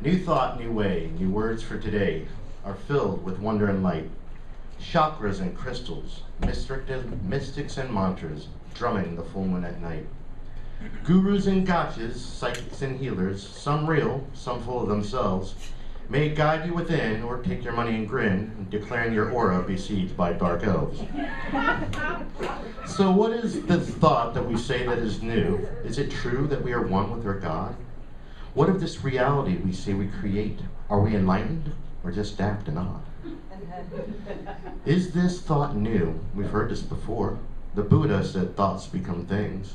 New thought, new way, new words for today are filled with wonder and light. Chakras and crystals, mystics and mantras, drumming the full moon at night. Gurus and gotchas, psychics and healers, some real, some full of themselves, may guide you within or take your money and grin, declaring your aura besieged by dark elves. So what is the thought that we say that is new? Is it true that we are one with our God? What of this reality we say we create? Are we enlightened or just daft and odd? Is this thought new? We've heard this before. The Buddha said thoughts become things.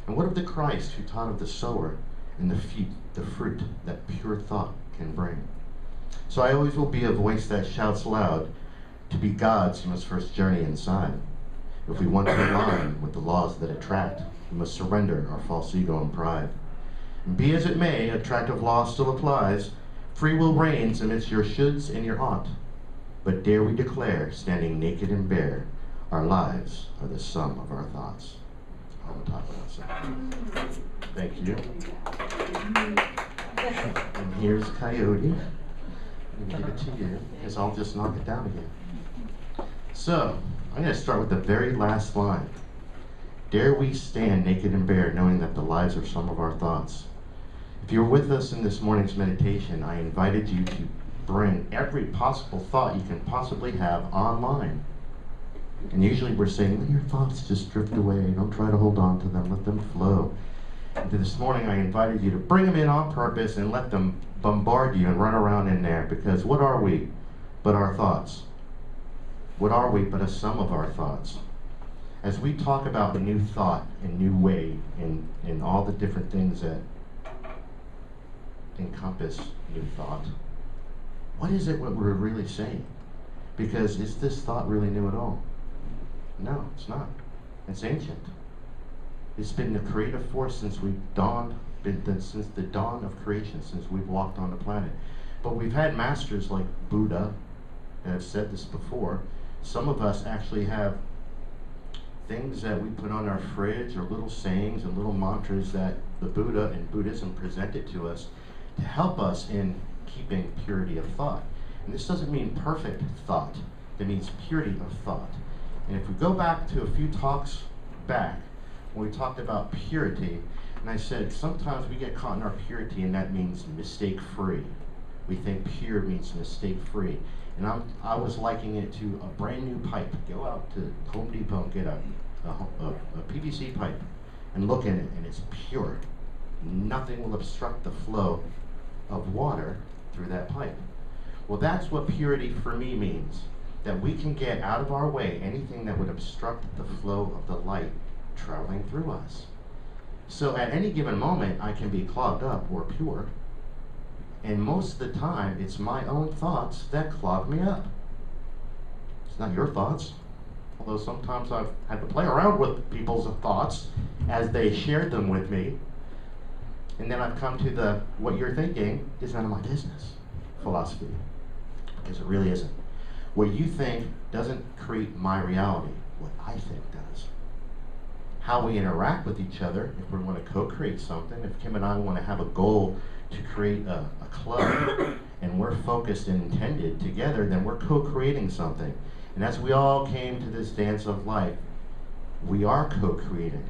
And what of the Christ who taught of the sower and the fruit that pure thought can bring? So I always will be a voice that shouts loud. To be God's, you must first journey inside. If we want to align with the laws that attract, we must surrender our false ego and pride. And be as it may, attractive law still applies. Free will reigns amidst your shoulds and your ought. But dare we declare, standing naked and bare, our lives are the sum of our thoughts. On the top of that. Thank you. And here's Coyote. I'm going to give it to you, because I'll just knock it down again. So, I'm going to start with the very last line. Dare we stand naked and bare, knowing that the lives are some of our thoughts. If you're with us in this morning's meditation, I invited you to bring every possible thought you can possibly have online. And usually we're saying, let your thoughts just drift away. Don't try to hold on to them. Let them flow. And this morning I invited you to bring them in on purpose and let them bombard you and run around in there. Because what are we but our thoughts? What are we but a sum of our thoughts? As we talk about new thought and new way and all the different things that encompass new thought, what is it what we're really saying? Because is this thought really new at all? No, it's not. It's ancient. It's been the creative force since since the dawn of creation, since we've walked on the planet. But we've had masters like Buddha that have said this before. Some of us actually have things that we put on our fridge, or little sayings and little mantras that the Buddha and Buddhism presented to us to help us in keeping purity of thought. And this doesn't mean perfect thought. It means purity of thought. And if we go back to a few talks back, when we talked about purity, and I said sometimes we get caught in our purity, and that means mistake-free. We think pure means mistake-free. And I was likening it to a brand new pipe. Go out to Home Depot and get a PVC pipe and look at it, and it's pure. Nothing will obstruct the flow of water through that pipe. Well, that's what purity for me means. That we can get out of our way anything that would obstruct the flow of the light traveling through us. So at any given moment, I can be clogged up or pure. And most of the time, it's my own thoughts that clog me up. It's not your thoughts. Although sometimes I've had to play around with people's thoughts as they shared them with me. And then I've come to the what you're thinking is none of my business philosophy. Because it really isn't. What you think doesn't create my reality. What I think does. How we interact with each other, if we want to co-create something, if Kim and I want to have a goal to create a club, and we're focused and intended together, then we're co-creating something. And as we all came to this dance of life, we are co-creating.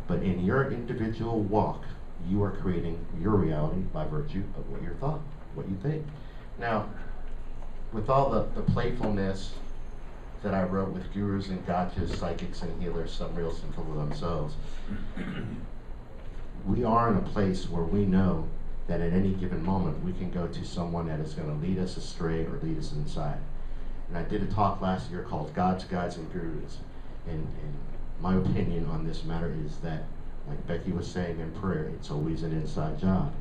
But in your individual walk, you are creating your reality by virtue of what you thought, what you think. Now, with all the playfulness that I wrote with gurus and gotchas, psychics and healers, some real, some full of themselves, we are in a place where we know that at any given moment we can go to someone that is going to lead us astray or lead us inside. And I did a talk last year called Gods, Guides, and Gurus. And my opinion on this matter is that, like Becky was saying in prayer, it's always an inside job.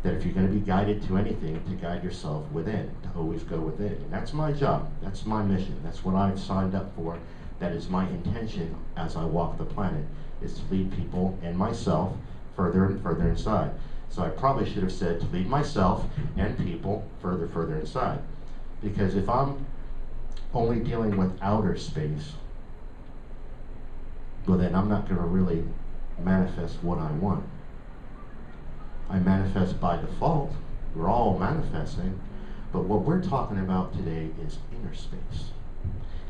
That if you're going to be guided to anything, to guide yourself within, to always go within. And that's my job, that's my mission, that's what I've signed up for. That is my intention as I walk the planet, is to lead people and myself further and further inside. So I probably should have said to lead myself and people further inside. Because if I'm only dealing with outer space, well then I'm not going to really manifest what I want. I manifest by default. We're all manifesting. But what we're talking about today is inner space.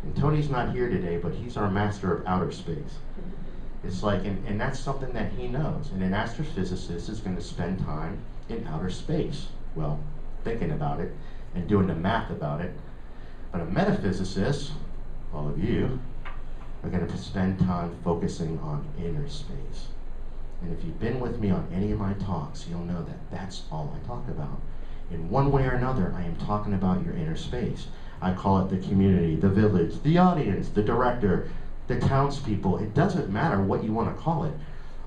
And Tony's not here today, but he's our master of outer space. It's like, and that's something that he knows. And an astrophysicist is going to spend time in outer space. Well, thinking about it and doing the math about it. But a metaphysicist, all of you, are going to spend time focusing on inner space. And if you've been with me on any of my talks, you'll know that that's all I talk about. In one way or another, I am talking about your inner space. I call it the community, the village, the audience, the director, the townspeople. It doesn't matter what you want to call it.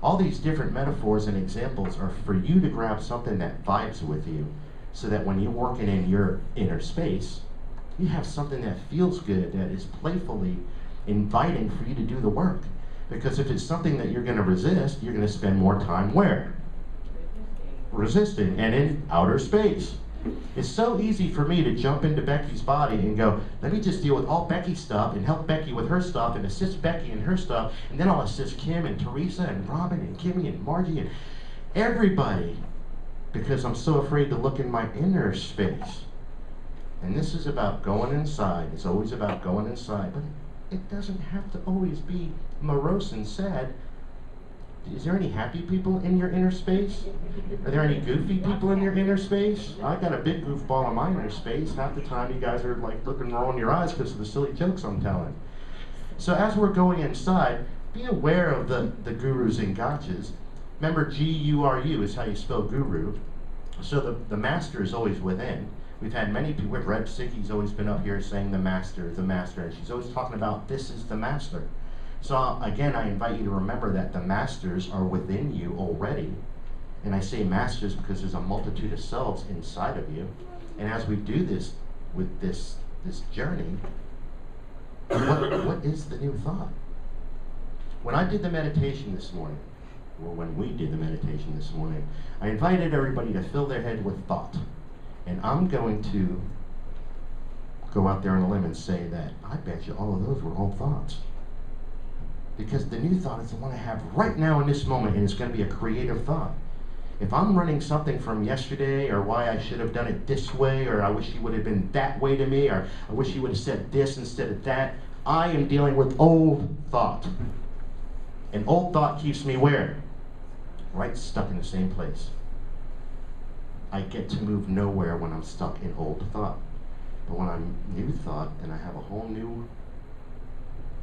All these different metaphors and examples are for you to grab something that vibes with you, so that when you're working in your inner space, you have something that feels good, that is playfully inviting for you to do the work. Because if it's something that you're going to resist, you're going to spend more time where? Resisting, and in outer space. It's so easy for me to jump into Becky's body and go, let me just deal with all Becky's stuff and help Becky with her stuff and assist Becky in her stuff, and then I'll assist Kim and Teresa and Robin and Kimmy and Margie and everybody, because I'm so afraid to look in my inner space. And this is about going inside. It's always about going inside, but it doesn't have to always be morose and sad. Is there any happy people in your inner space? Are there any goofy people in your inner space? I got a big goofball in my inner space. Half the time you guys are like looking, rolling your eyes because of the silly jokes I'm telling. So as we're going inside, be aware of the gurus and gotchas. Remember, G-U-R-U is how you spell guru. So the master is always within. We've had many people, with Reb Sicky's always been up here saying the master, and she's always talking about this is the master. So again, I invite you to remember that the masters are within you already. And I say masters because there's a multitude of selves inside of you. And as we do this with this journey, what is the new thought? When I did the meditation this morning, or when we did the meditation this morning, I invited everybody to fill their head with thought. And I'm going to go out there on a limb and say that I bet you all of those were old thoughts. Because the new thought is the one I have right now in this moment, and it's going to be a creative thought. If I'm running something from yesterday, or why I should have done it this way, or I wish he would have been that way to me, or I wish he would have said this instead of that, I am dealing with old thought. And old thought keeps me where? Right stuck in the same place. I get to move nowhere when I'm stuck in old thought. But when I'm new thought, then I have a whole new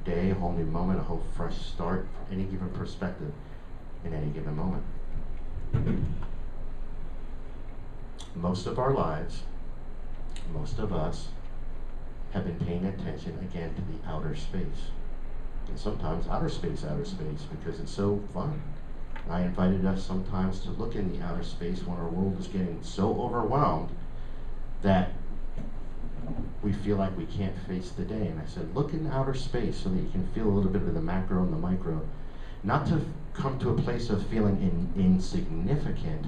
day, a whole new moment, a whole fresh start for any given perspective in any given moment. Most of our lives, most of us have been paying attention again to the outer space. And sometimes outer space, because it's so fun. I invited us sometimes to look in the outer space when our world is getting so overwhelmed that we feel like we can't face the day. And I said, look in outer space so that you can feel a little bit of the macro and the micro. Not to come to a place of feeling insignificant,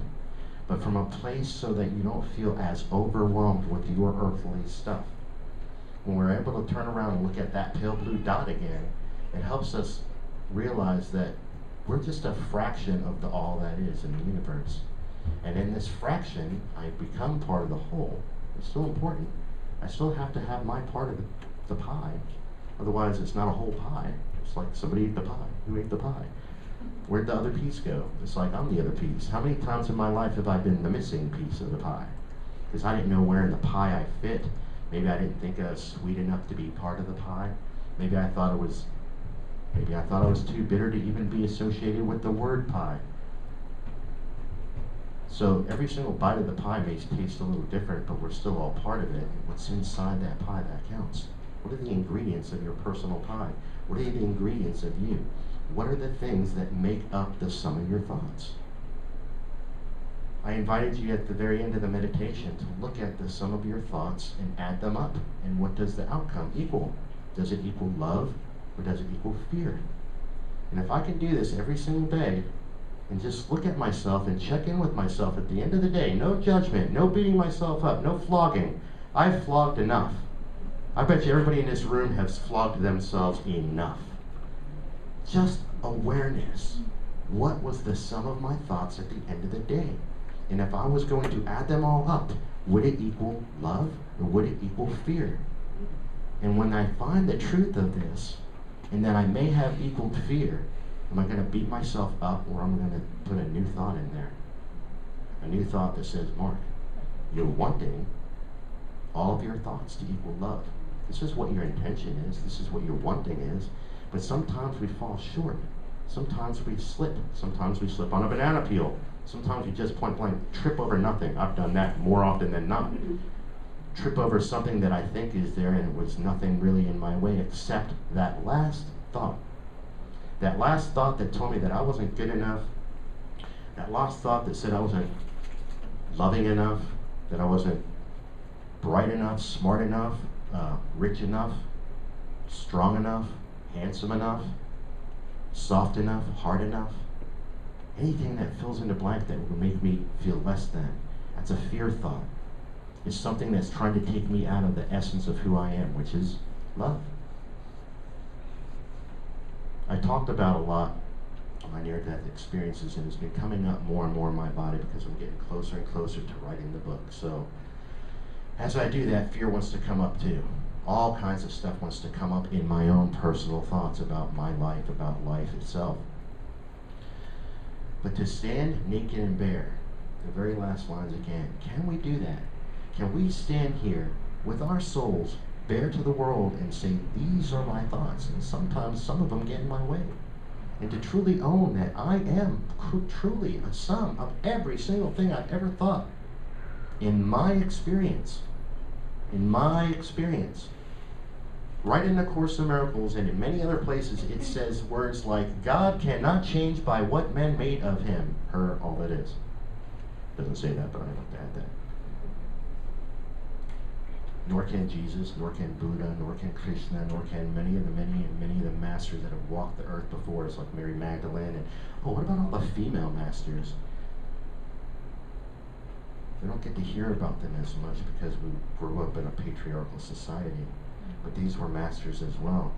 but from a place so that you don't feel as overwhelmed with your earthly stuff. When we're able to turn around and look at that pale blue dot again, it helps us realize that we're just a fraction of the all that is in the universe. And in this fraction, I become part of the whole. It's still important. I still have to have my part of the pie. Otherwise, it's not a whole pie. It's like somebody ate the pie. Who ate the pie? Where'd the other piece go? It's like I'm the other piece. How many times in my life have I been the missing piece of the pie? Because I didn't know where in the pie I fit. Maybe I didn't think I was sweet enough to be part of the pie. Maybe I thought I was too bitter to even be associated with the word pie. So every single bite of the pie may taste a little different, but we're still all part of it. What's inside that pie, that counts. What are the ingredients of your personal pie? What are the ingredients of you? What are the things that make up the sum of your thoughts? I invited you at the very end of the meditation to look at the sum of your thoughts and add them up. And what does the outcome equal? Does it equal love, or does it equal fear? And if I can do this every single day, and just look at myself and check in with myself at the end of the day, no judgment, no beating myself up, no flogging. I've flogged enough. I bet you everybody in this room has flogged themselves enough. Just awareness. What was the sum of my thoughts at the end of the day? And if I was going to add them all up, would it equal love or would it equal fear? And when I find the truth of this, and that I may have equal fear, am I going to beat myself up, or am I going to put a new thought in there? A new thought that says, Mark, you're wanting all of your thoughts to equal love. This is what your intention is. This is what your wanting is. But sometimes we fall short. Sometimes we slip. Sometimes we slip on a banana peel. Sometimes we just point blank trip over nothing. I've done that more often than not. Trip over something that I think is there, and it was nothing really in my way except that last thought. That last thought that told me that I wasn't good enough. That last thought that said I wasn't loving enough, that I wasn't bright enough, smart enough, rich enough, strong enough, handsome enough, soft enough, hard enough. Anything that fills in the blank that would make me feel less than. That's a fear thought. It's something that's trying to take me out of the essence of who I am, which is love. I talked about a lot of my near-death experiences, and it's been coming up more and more in my body because I'm getting closer and closer to writing the book. So as I do that, fear wants to come up too. All kinds of stuff wants to come up in my own personal thoughts about my life, about life itself. But to stand naked and bare, the very last lines again, can we do that? Can we stand here with our souls bare to the world and say, these are my thoughts, and sometimes some of them get in my way? And to truly own that I am truly a sum of every single thing I've ever thought. In my experience, right in the Course in Miracles and in many other places, it says words like, God cannot change by what men made of him, her, all that is. Doesn't say that, but I like to add that. Nor can Jesus, nor can Buddha, nor can Krishna, nor can many of the masters that have walked the earth before us, like Mary Magdalene. And what about all the female masters? We don't get to hear about them as much because we grew up in a patriarchal society. But these were masters as well.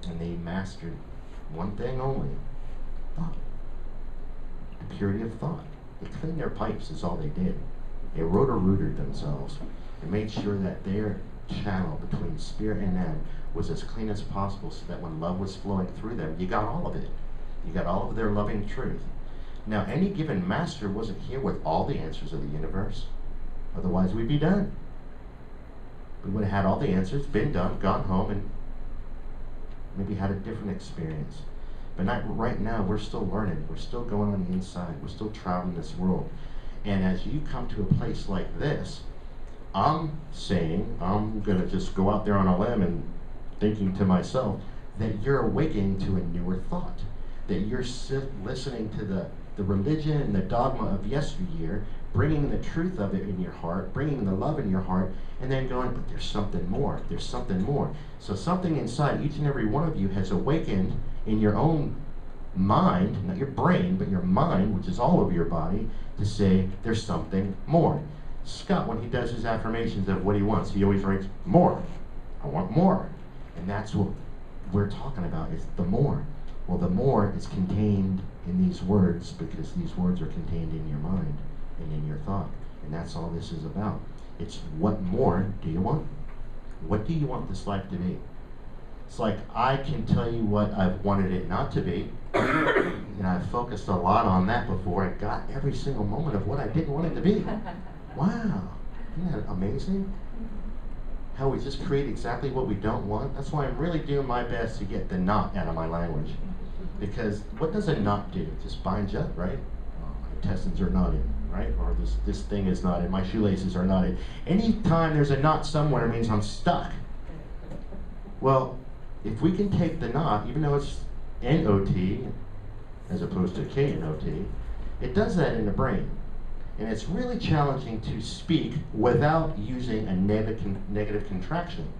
And they mastered one thing only, thought. The purity of thought. They cleaned their pipes is all they did. They rotor-rooted themselves and made sure that their channel between spirit and them was as clean as possible, so that when love was flowing through them, you got all of it. You got all of their loving truth. Now, any given master wasn't here with all the answers of the universe. Otherwise, we'd be done. We would have had all the answers, been done, gone home, and maybe had a different experience. But right now, we're still learning. We're still going on the inside. We're still traveling this world. And as you come to a place like this, I'm saying, I'm going to just go out there on a limb and thinking to myself that you're awakening to a newer thought, that you're listening to the religion and the dogma of yesteryear, bringing the truth of it in your heart, bringing the love in your heart, and then going, but there's something more, there's something more. So something inside each and every one of you has awakened in your own mind, not your brain, but your mind, which is all over your body, to say there's something more. Scott, when he does his affirmations of what he wants, he always writes, more. I want more. And that's what we're talking about, is the more. Well, the more is contained in these words, because these words are contained in your mind and in your thought. And that's all this is about. It's what more do you want? What do you want this life to be? It's like, I can tell you what I've wanted it not to be. And I've focused a lot on that before. I got every single moment of what I didn't want it to be. Wow. Isn't that amazing? How we just create exactly what we don't want. That's why I'm really doing my best to get the not out of my language. Because what does a not do? It just binds you up, right? Oh, my intestines are knotted, right? Or this thing is knotted, my shoelaces are knotted. Anytime there's a knot somewhere, it means I'm stuck. Well, if we can take the knot, even though it's N-O-T as opposed to K-N-O-T, it does that in the brain. And it's really challenging to speak without using a negative contraction.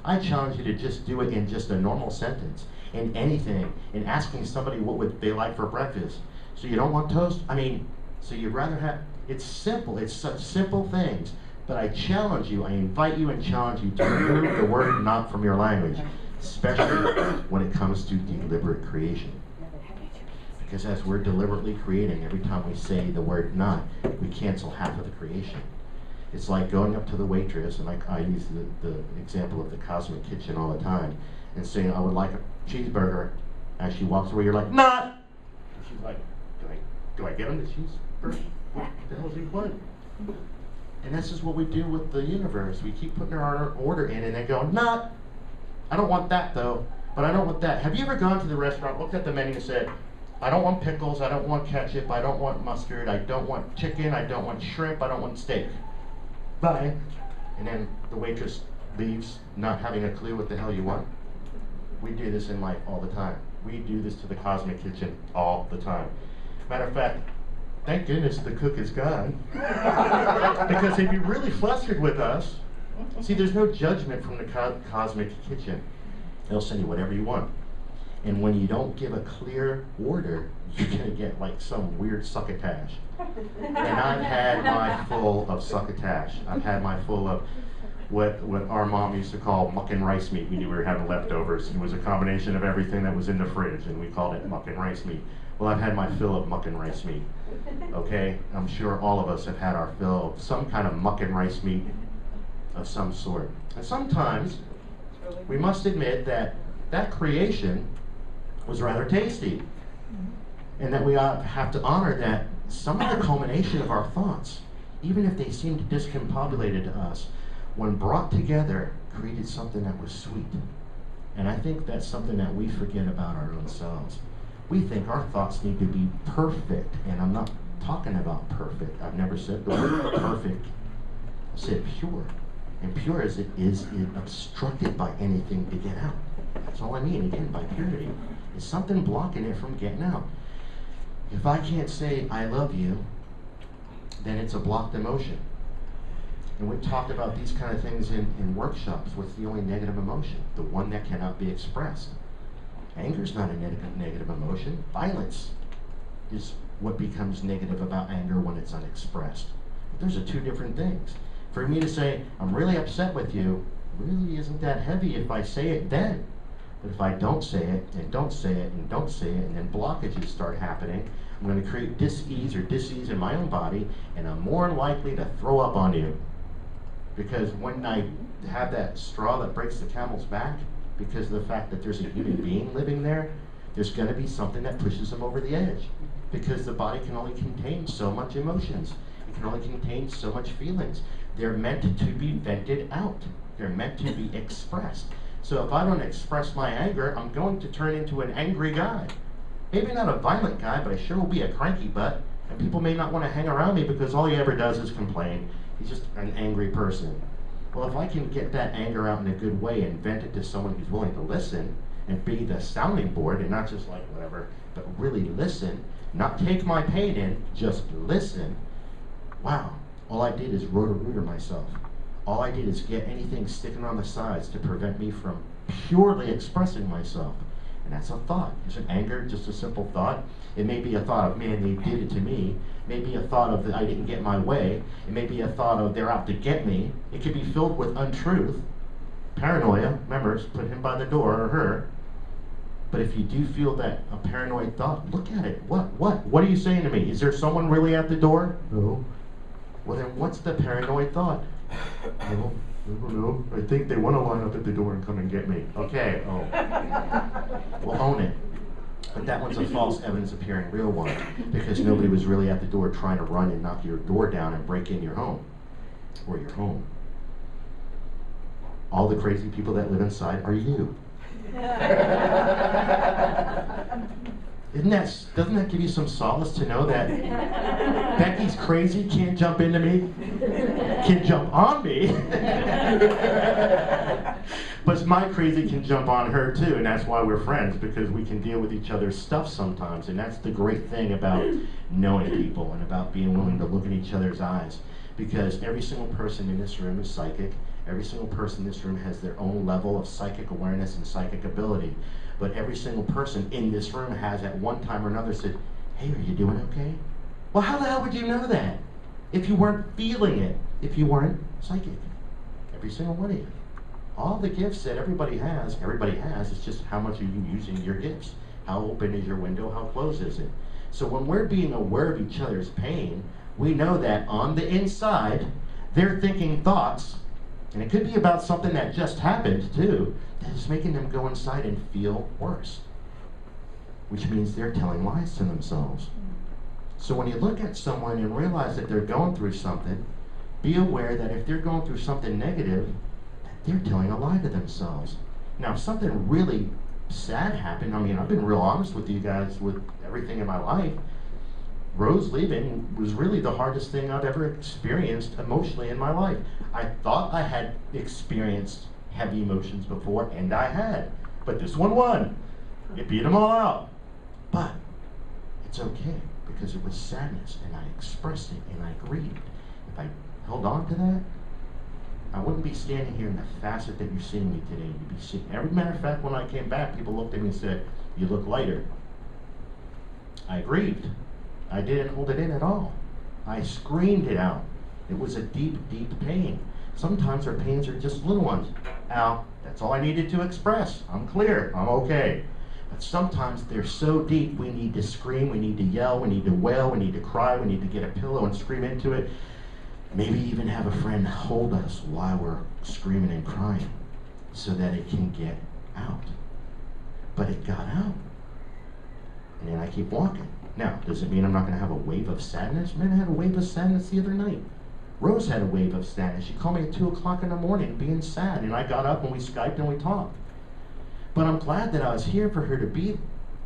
I challenge you to just do it in just a normal sentence, in anything, in asking somebody what would they like for breakfast. So you don't want toast? So you'd rather have, it's simple, it's such simple things. But I challenge you, I invite you and challenge you to remove the word not from your language, especially when it comes to deliberate creation. Because as we're deliberately creating, every time we say the word not, we cancel half of the creation. It's like going up to the waitress, and I use the example of the cosmic kitchen all the time, and saying, I would like a cheeseburger. As she walks away, you're like, not! And she's like, do I get him the cheeseburger? What the hell is he want? And this is what we do with the universe. We keep putting our order in and then go, not! I don't want that though, but I don't want that. Have you ever gone to the restaurant, looked at the menu and said, I don't want pickles, I don't want ketchup, I don't want mustard, I don't want chicken, I don't want shrimp, I don't want steak. Bye. And then the waitress leaves, not having a clue what the hell you want. We do this in life all the time. We do this to the cosmic kitchen all the time. Matter of fact, thank goodness the cook is gone. Because he'd be really flustered with us. See, there's no judgment from the cosmic kitchen. They'll send you whatever you want. And when you don't give a clear order, you're going to get like some weird succotash. And I've had my full of succotash. I've had my full of what our mom used to call muck and rice meat. We knew we were having leftovers. It was a combination of everything that was in the fridge, and we called it muck and rice meat. Well, I've had my fill of muck and rice meat. Okay? I'm sure all of us have had our fill of some kind of muck and rice meat of some sort. And sometimes we must admit that that creation was rather tasty, and that we have to honor that some of the culmination of our thoughts, even if they seemed discombobulated to us, when brought together, created something that was sweet. And I think that's something that we forget about our own selves. We think our thoughts need to be perfect, and I'm not talking about perfect. I've never said the word perfect. I said pure. And pure as it is obstructed by anything to get out. That's all I mean, again, by purity. It's something blocking it from getting out. If I can't say I love you, then it's a blocked emotion. And we've talked about these kind of things in workshops. What's the only negative emotion? The one that cannot be expressed. Anger's not a negative emotion. Violence is what becomes negative about anger when it's unexpressed. But those are two different things. For me to say, I'm really upset with you, really isn't that heavy if I say it then. But if I don't say it, and don't say it, and don't say it, and then blockages start happening, I'm going to create dis-ease in my own body, and I'm more likely to throw up on you. Because when I have that straw that breaks the camel's back, because of the fact that there's a human being living there, there's going to be something that pushes them over the edge. Because the body can only contain so much emotions. It can only contain so much feelings. They're meant to be vented out. They're meant to be expressed. So if I don't express my anger, I'm going to turn into an angry guy. Maybe not a violent guy, but I sure will be a cranky butt. And people may not want to hang around me because all he ever does is complain. He's just an angry person. Well, if I can get that anger out in a good way and vent it to someone who's willing to listen and be the sounding board and not just like whatever, but really listen, not take my pain in, just listen. Wow, all I did is rotor-rooter myself. All I did is get anything sticking on the sides to prevent me from purely expressing myself. And that's a thought. Isn't anger just a simple thought? It may be a thought of, man, they did it to me. Maybe a thought of, I didn't get my way. It may be a thought of, they're out to get me. It could be filled with untruth, paranoia. Remember, put him by the door or her. But if you do feel that a paranoid thought, look at it. What are you saying to me? Is there someone really at the door? No. Well, then what's the paranoid thought? No, no, I think they want to line up at the door and come and get me. Okay, we'll own it. But that one's a false evidence appearing real one, because nobody was really at the door trying to run and knock your door down and break in your home, or your home. All the crazy people that live inside are you. Doesn't that give you some solace to know that Becky's crazy can't jump into me, can jump on me, but my crazy can jump on her too, and that's why we're friends, because we can deal with each other's stuff sometimes, and that's the great thing about knowing people and about being willing to look in each other's eyes, because every single person in this room is psychic. Every single person in this room has their own level of psychic awareness and psychic ability. But every single person in this room has at one time or another said, hey, are you doing okay? Well, how the hell would you know that if you weren't feeling it, if you weren't psychic? Every single one of you. All the gifts that everybody has, it's just how much are you using your gifts? How open is your window? How closed is it? So when we're being aware of each other's pain, we know that on the inside, they're thinking thoughts, and it could be about something that just happened too, that is making them go inside and feel worse, which means they're telling lies to themselves. So when you look at someone and realize that they're going through something, be aware that if they're going through something negative, that they're telling a lie to themselves. Now, if something really sad happened, I mean, I've been real honest with you guys with everything in my life. Rose leaving was really the hardest thing I've ever experienced emotionally in my life. I thought I had experienced heavy emotions before, and I had. But this one won. It beat them all out. But it's okay, because it was sadness, and I expressed it, and I grieved. If I held on to that, I wouldn't be standing here in the facet that you're seeing me today. You'd be seeing, every matter of fact, when I came back, people looked at me and said, "You look lighter." I grieved. I didn't hold it in at all. I screamed it out. It was a deep, deep pain. Sometimes our pains are just little ones. Ow, that's all I needed to express. I'm clear, I'm okay. But sometimes they're so deep, we need to scream, we need to yell, we need to wail, we need to cry, we need to get a pillow and scream into it. Maybe even have a friend hold us while we're screaming and crying so that it can get out. But it got out. And then I keep walking. Now, does it mean I'm not going to have a wave of sadness? Man, I had a wave of sadness the other night. Rose had a wave of sadness. She called me at 2 o'clock in the morning being sad, and I got up and we Skyped and we talked. But I'm glad that I was here for her to be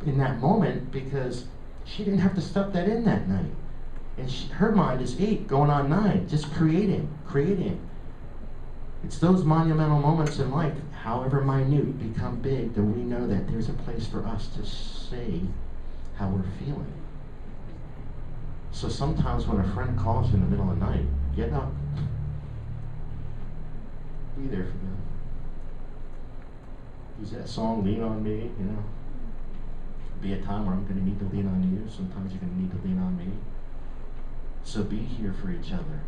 in that moment, because she didn't have to stuff that in that night. And her mind is 8 going on 9, just creating. It's those monumental moments in life, however minute, become big, that we know that there's a place for us to say how we're feeling. So sometimes when a friend calls you in the middle of the night, get up. Be there for them. Use that song, Lean on Me, you know. Be a time where I'm going to need to lean on you. Sometimes you're going to need to lean on me. So be here for each other.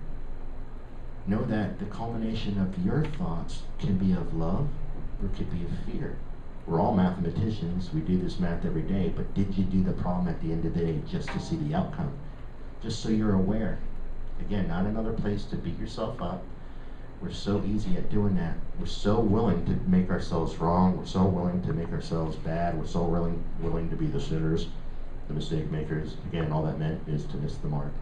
Know that the culmination of your thoughts can be of love, or it could be of fear. We're all mathematicians. We do this math every day, but did you do the problem at the end of the day just to see the outcome? Just so you're aware. Again, not another place to beat yourself up. We're so easy at doing that. We're so willing to make ourselves wrong. We're so willing to make ourselves bad. We're so willing to be the sinners, the mistake makers. Again, all that meant is to miss the mark.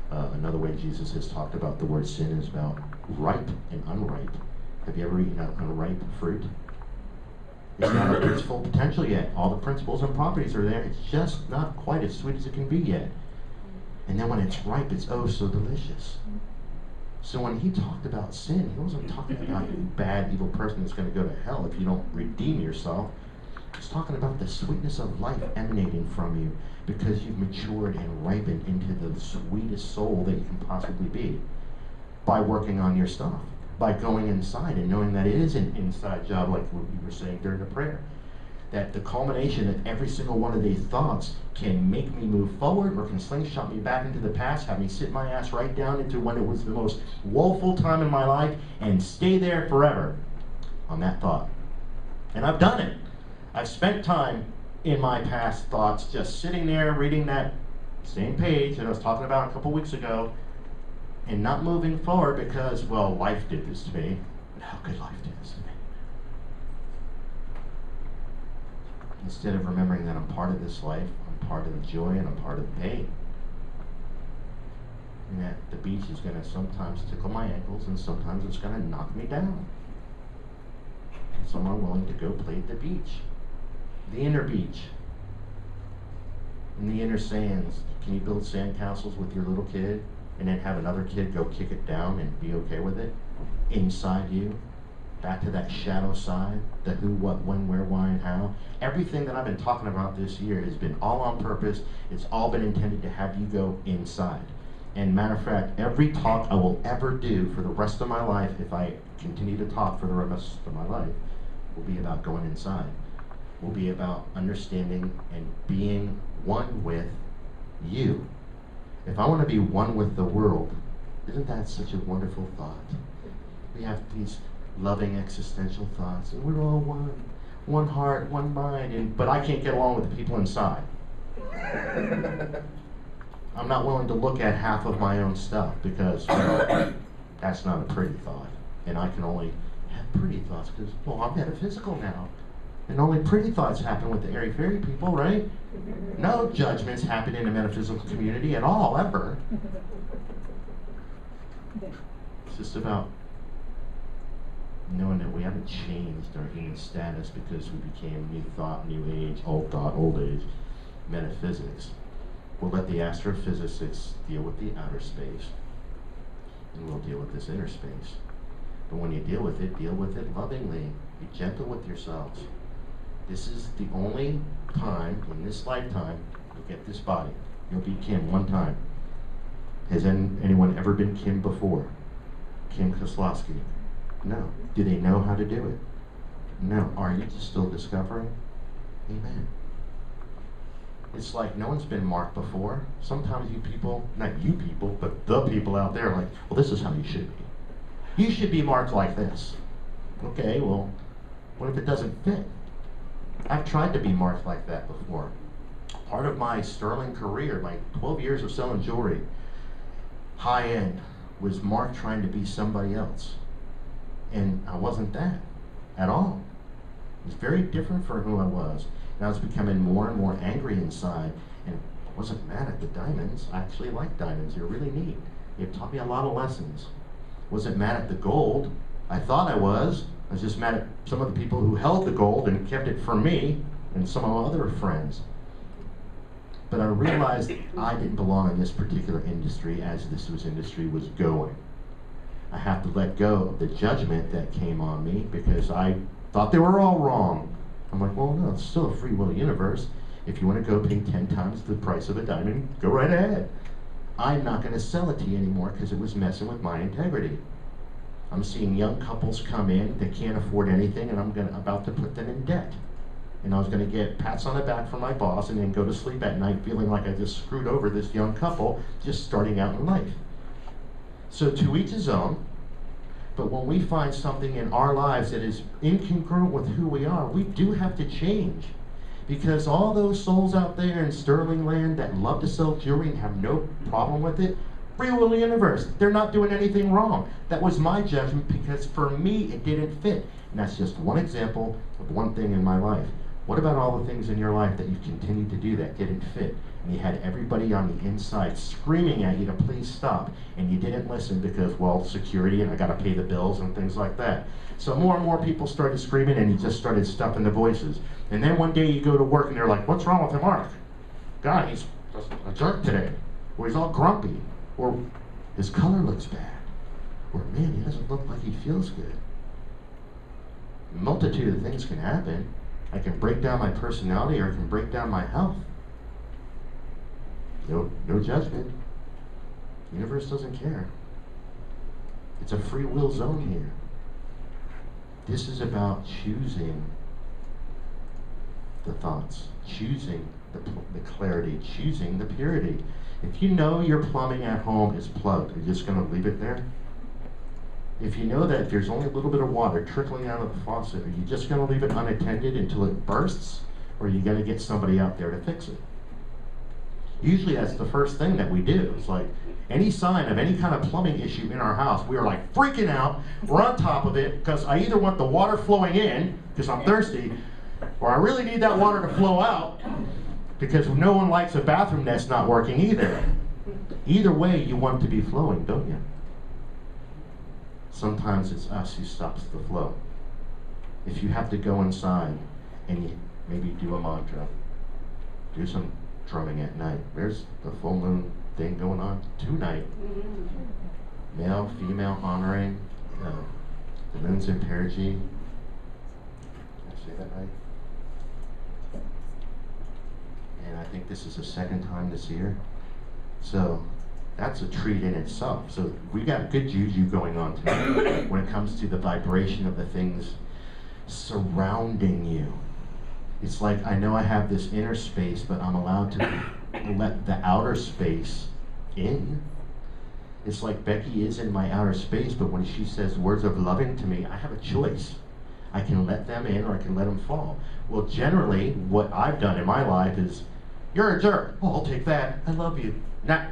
Another way Jesus has talked about the word sin is about ripe and unripe. Have you ever eaten an unripe fruit? It's not at its full potential yet. All the principles and properties are there. It's just not quite as sweet as it can be yet. And then when it's ripe, it's oh so delicious. So when he talked about sin, he wasn't talking about a bad, evil person that's going to go to hell if you don't redeem yourself. He's talking about the sweetness of life emanating from you because you've matured and ripened into the sweetest soul that you can possibly be by working on your stuff, by going inside and knowing that it is an inside job, like what we were saying during the prayer. That the culmination of every single one of these thoughts can make me move forward or can slingshot me back into the past, have me sit my ass right down into when it was the most woeful time in my life and stay there forever on that thought. And I've done it. I've spent time in my past thoughts just sitting there reading that same page that I was talking about a couple weeks ago and not moving forward because, well, life did this to me. But how could life do this to me? Instead of remembering that I'm part of this life, I'm part of the joy and I'm part of the pain. And that the beach is going to sometimes tickle my ankles and sometimes it's going to knock me down. Some are willing to go play at the beach. The inner beach. In the inner sands. Can you build sandcastles with your little kid and then have another kid go kick it down and be okay with it? Inside you. Back to that shadow side, the who, what, when, where, why, and how. Everything that I've been talking about this year has been all on purpose. It's all been intended to have you go inside. And matter of fact, every talk I will ever do for the rest of my life, if I continue to talk for the rest of my life, will be about going inside. Will be about understanding and being one with you. If I want to be one with the world, isn't that such a wonderful thought? We have these loving existential thoughts, and we're all one. one heart, one mind, but I can't get along with the people inside. I'm not willing to look at half of my own stuff because, well, that's not a pretty thought. And I can only have pretty thoughts because, well, I'm metaphysical now. And only pretty thoughts happen with the airy-fairy people, right? No judgments happen in a metaphysical community at all, ever. It's just about knowing that we haven't changed our human status because we became new thought, new age, old age, metaphysics. We'll let the astrophysicists deal with the outer space, and we'll deal with this inner space. But when you deal with it lovingly. Be gentle with yourselves. This is the only time in this lifetime you'll get this body. You'll be Kim one time. Has anyone ever been Kim before? Kim Koslowski? No. Do they know how to do it? No. Are you just still discovering? Amen. It's like no one's been marked before. Sometimes you people, not you people, but the people out there are like, well, this is how you should be. You should be marked like this. Okay, well, what if it doesn't fit? I've tried to be marked like that before. Part of my sterling career, my 12 years of selling jewelry, high end, was marked trying to be somebody else. And I wasn't that at all. It was very different for who I was. And I was becoming more and more angry inside. And I wasn't mad at the diamonds. I actually liked diamonds. They're really neat. It taught me a lot of lessons. Wasn't mad at the gold. I thought I was. I was just mad at some of the people who held the gold and kept it for me and some of my other friends. But I realized I didn't belong in this particular industry as this industry was going. I have to let go of the judgment that came on me because I thought they were all wrong. I'm like, well, no, it's still a free will universe. If you want to go pay 10 times the price of a diamond, go right ahead. I'm not going to sell it to you anymore because it was messing with my integrity. I'm seeing young couples come in that can't afford anything, and I'm about to put them in debt. And I was going to get pats on the back from my boss and then go to sleep at night feeling like I just screwed over this young couple just starting out in life. So to each his own, but when we find something in our lives that is incongruent with who we are, we do have to change. Because all those souls out there in Sterling Land that love to sell jewelry and have no problem with it, free will universe, they're not doing anything wrong. That was my judgment because for me it didn't fit. And that's just one example of one thing in my life. What about all the things in your life that you continued to do that didn't fit? And you had everybody on the inside screaming at you to please stop. And you didn't listen because, well, security and I gotta pay the bills and things like that. So more and more people started screaming and you just started stuffing the voices. And then one day you go to work and they're like, what's wrong with him, Mark? God, he's just a jerk today. Or he's all grumpy. Or his color looks bad. Or man, he doesn't look like he feels good. A multitude of things can happen. I can break down my personality or I can break down my health. No judgment. The universe doesn't care. It's a free will zone here. This is about choosing the thoughts, choosing the clarity, choosing the purity. If you know your plumbing at home is plugged, are you just going to leave it there? If you know that there's only a little bit of water trickling out of the faucet, are you just going to leave it unattended until it bursts? Or are you going to get somebody out there to fix it? Usually that's the first thing that we do. It's like any sign of any kind of plumbing issue in our house, we are like freaking out. We're on top of it because I either want the water flowing in because I'm thirsty, or I really need that water to flow out because no one likes a bathroom that's not working either. Either way, you want it to be flowing, don't you? Sometimes it's us who stops the flow. If you have to go inside and you maybe do a mantra, do some drumming at night. There's the full moon thing going on tonight. Male, female honoring. The moon's in perigee. Did I say that right? And I think this is the second time this year. So that's a treat in itself. So we got good juju going on tonight when it comes to the vibration of the things surrounding you. It's like I know I have this inner space, but I'm allowed to let the outer space in. It's like Becky is in my outer space, but when she says words of loving to me, I have a choice. I can let them in or I can let them fall. Well, generally, what I've done in my life is, you're a jerk. Oh, I'll take that. I love you. Nah.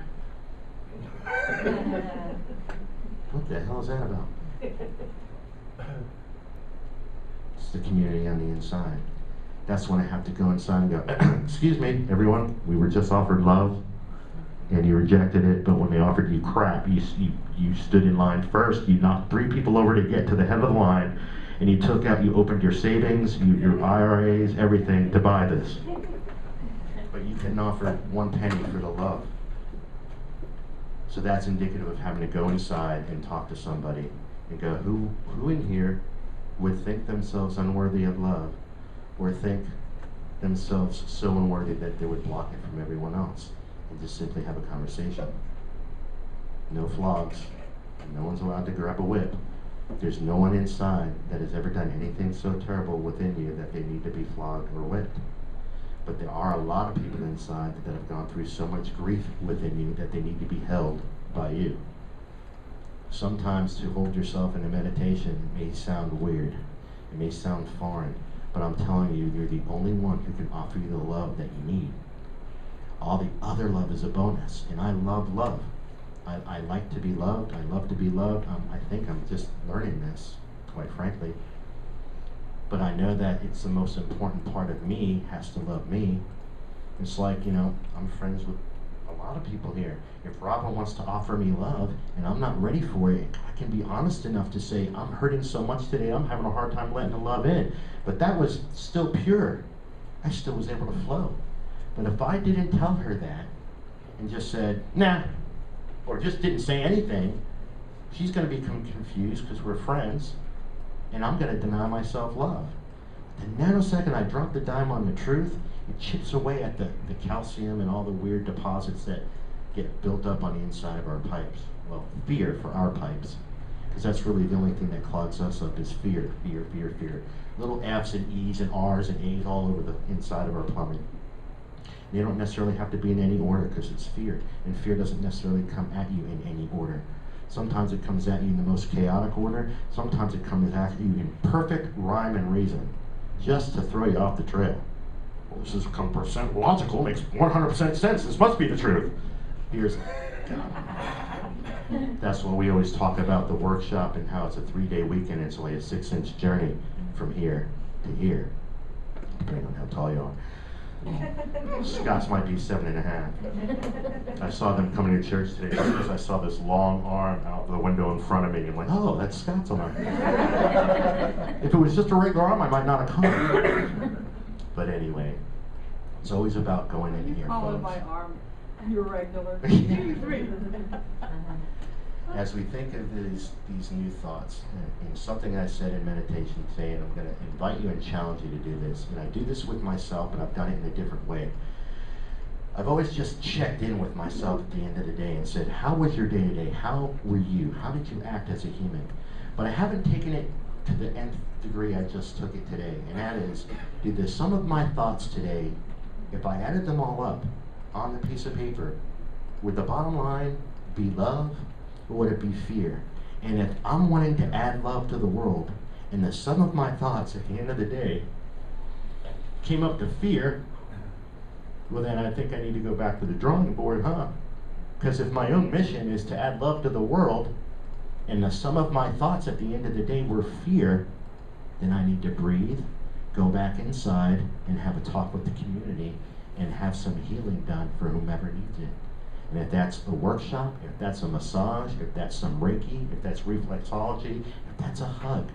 What the hell is that about? It's the community on the inside. That's when I have to go inside and go, excuse me, everyone, we were just offered love, and you rejected it, but when they offered you crap, you stood in line first, you knocked 3 people over to get to the head of the line, and you opened your savings, your IRAs, everything to buy this. But you couldn't offer 1 penny for the love. So that's indicative of having to go inside and talk to somebody and go, who in here would think themselves unworthy of love, or think themselves so unworthy that they would block it from everyone else, and just simply have a conversation. No flogs. No one's allowed to grab a whip. There's no one inside that has ever done anything so terrible within you that they need to be flogged or whipped. But there are a lot of people inside that have gone through so much grief within you that they need to be held by you. Sometimes to hold yourself in a meditation may sound weird. It may sound foreign. But I'm telling you, you're the only one who can offer you the love that you need. All the other love is a bonus, and I love love. I like to be loved. I love to be loved. I think I'm just learning this, quite frankly. But I know that it's the most important part of me has to love me. It's like, I'm friends with a lot of people here. If Robin wants to offer me love and I'm not ready for it, I can be honest enough to say, I'm hurting so much today, I'm having a hard time letting the love in. But that was still pure. I still was able to flow. But if I didn't tell her that and just said, nah, or just didn't say anything, she's going to become confused because we're friends, and I'm going to deny myself love. The nanosecond I drop the dime on the truth, it chips away at the calcium and all the weird deposits that get built up on the inside of our pipes. Well, fear for our pipes. Because that's really the only thing that clogs us up is fear, fear, fear, fear. Little F's and E's and R's and A's all over the inside of our plumbing. They don't necessarily have to be in any order because it's fear. And fear doesn't necessarily come at you in any order. Sometimes it comes at you in the most chaotic order. Sometimes it comes at you in perfect rhyme and reason, just to throw you off the trail. Well, this is percent logical, makes 100% sense. This must be the truth. Fear's That's why we always talk about the workshop and how it's a 3-day weekend. It's only a 6-inch journey from here to here, depending on how tall you are. Scott's might be 7.5. I saw them coming to church today because I saw this long arm out the window in front of me. I'm like, oh, that's Scott's arm. If it was just a regular arm, I might not have come. But anyway, it's always about going in here, follow folks. my arm, you're regular. As we think of these new thoughts, and something I said in meditation today, and I'm going to invite you and challenge you to do this, and I do this with myself, but I've done it in a different way. I've always just checked in with myself at the end of the day and said, how was your day today? How were you? How did you act as a human? But I haven't taken it to the nth degree I just took it today, and that is, did the sum of my thoughts today, if I added them all up on the piece of paper, would the bottom line be love? Or would it be fear? And if I'm wanting to add love to the world, and the sum of my thoughts at the end of the day came up to fear, well then I think I need to go back to the drawing board, huh? Because if my own mission is to add love to the world, and the sum of my thoughts at the end of the day were fear, then I need to breathe, go back inside, and have a talk with the community, and have some healing done for whomever needs it. And if that's a workshop, if that's a massage, if that's some Reiki, if that's reflexology, if that's a hug,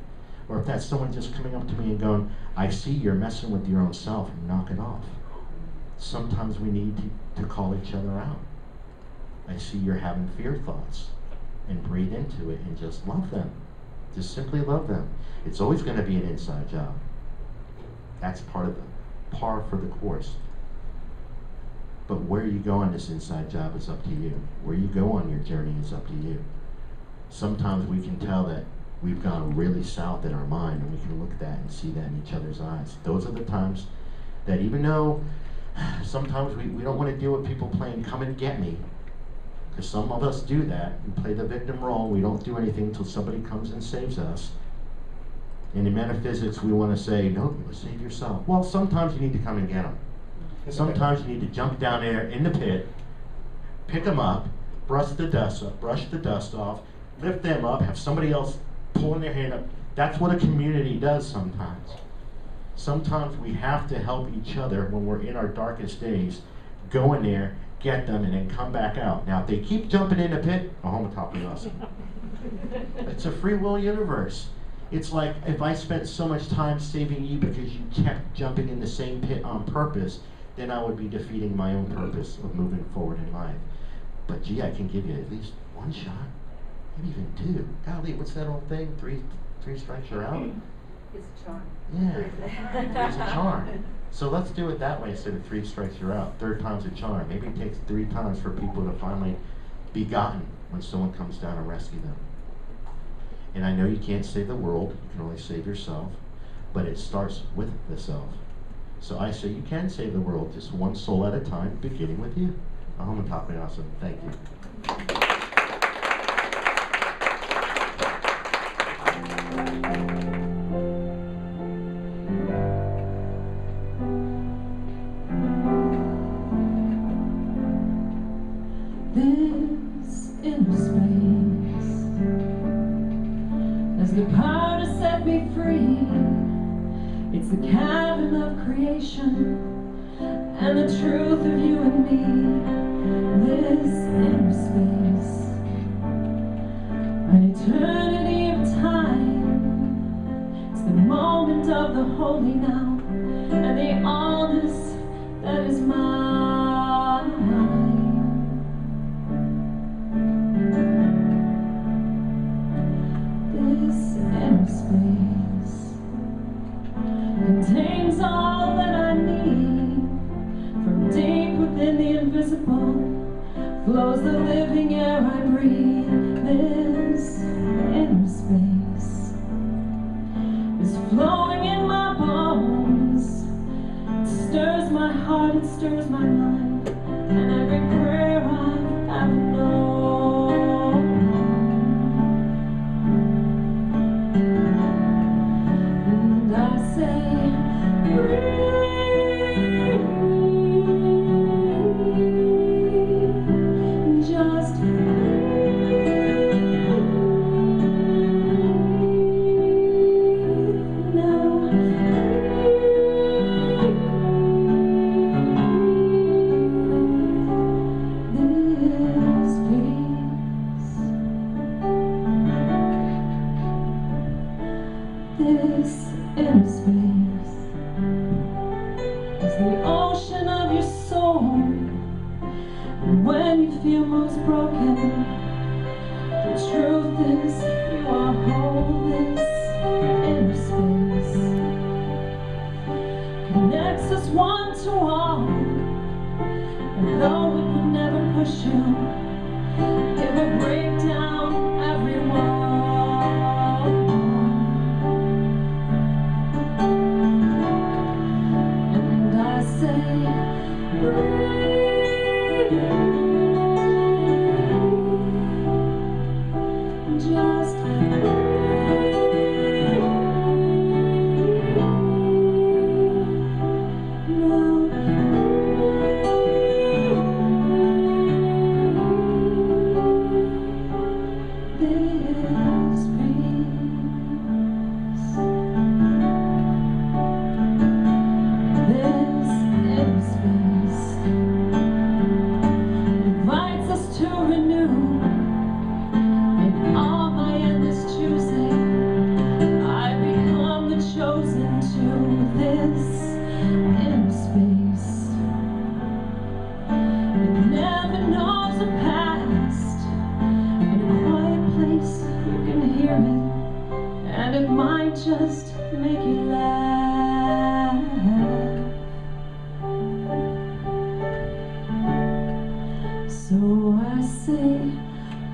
or if that's someone just coming up to me and going, I see you're messing with your own self, and knock it off. Sometimes we need to call each other out. I see you're having fear thoughts, and breathe into it and just love them. Just simply love them. It's always going to be an inside job. That's part of the par for the course. But where you go on this inside job is up to you. Where you go on your journey is up to you. Sometimes we can tell that we've gone really south in our mind, and we can look at that and see that in each other's eyes. Those are the times that, even though sometimes we don't want to deal with people playing come and get me, because some of us do that. We play the victim role. We don't do anything until somebody comes and saves us. And in metaphysics, we want to say, no, save yourself. Well, sometimes you need to come and get them. Sometimes you need to jump down there in the pit, pick them up, brush the dust off, lift them up, have somebody else pulling their hand up. That's what a community does sometimes. Sometimes we have to help each other when we're in our darkest days. Go in there, get them, and then come back out. Now, if they keep jumping in the pit, awesome. It's a free will universe. It's like if I spent so much time saving you because you kept jumping in the same pit on purpose, then I would be defeating my own purpose of moving forward in life. But gee, I can give you at least one shot, maybe even two. Golly, what's that old thing? Three strikes you're out? It's a charm. Yeah, it's a charm. So let's do it that way instead of 3 strikes you're out. 3rd time's a charm. Maybe it takes 3 times for people to finally be gotten when someone comes down and rescue them. And I know you can't save the world, you can only save yourself, but it starts with the self. So I say you can save the world, just one soul at a time, beginning with you. Awesome. Thank you. This inner space has the power to set me free. It's the cabin of creation and the truth of you and me. This inner space, an eternity of time. It's the moment of the holy now and the allness that is mine. This inner space contains all that I need. From deep within the invisible flows the living air I breathe. This inner space is flowing in my bones. It stirs my heart, it stirs my mind, and every prayer I've ever known. And I say, breathe. Just this inner space is the ocean of your soul. And when you feel most broken, the truth is you are whole. This inner space connects us one to all. And though it would never push you, it will break down every wall. And I say, breathe. Just breathe. Now this peace, this inner space invites us to renew. In all my endless choosing, I become the chosen to this inner space. It never knows the past. In a quiet place, you can hear it, and it might just make you laugh. So I say,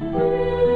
breathe.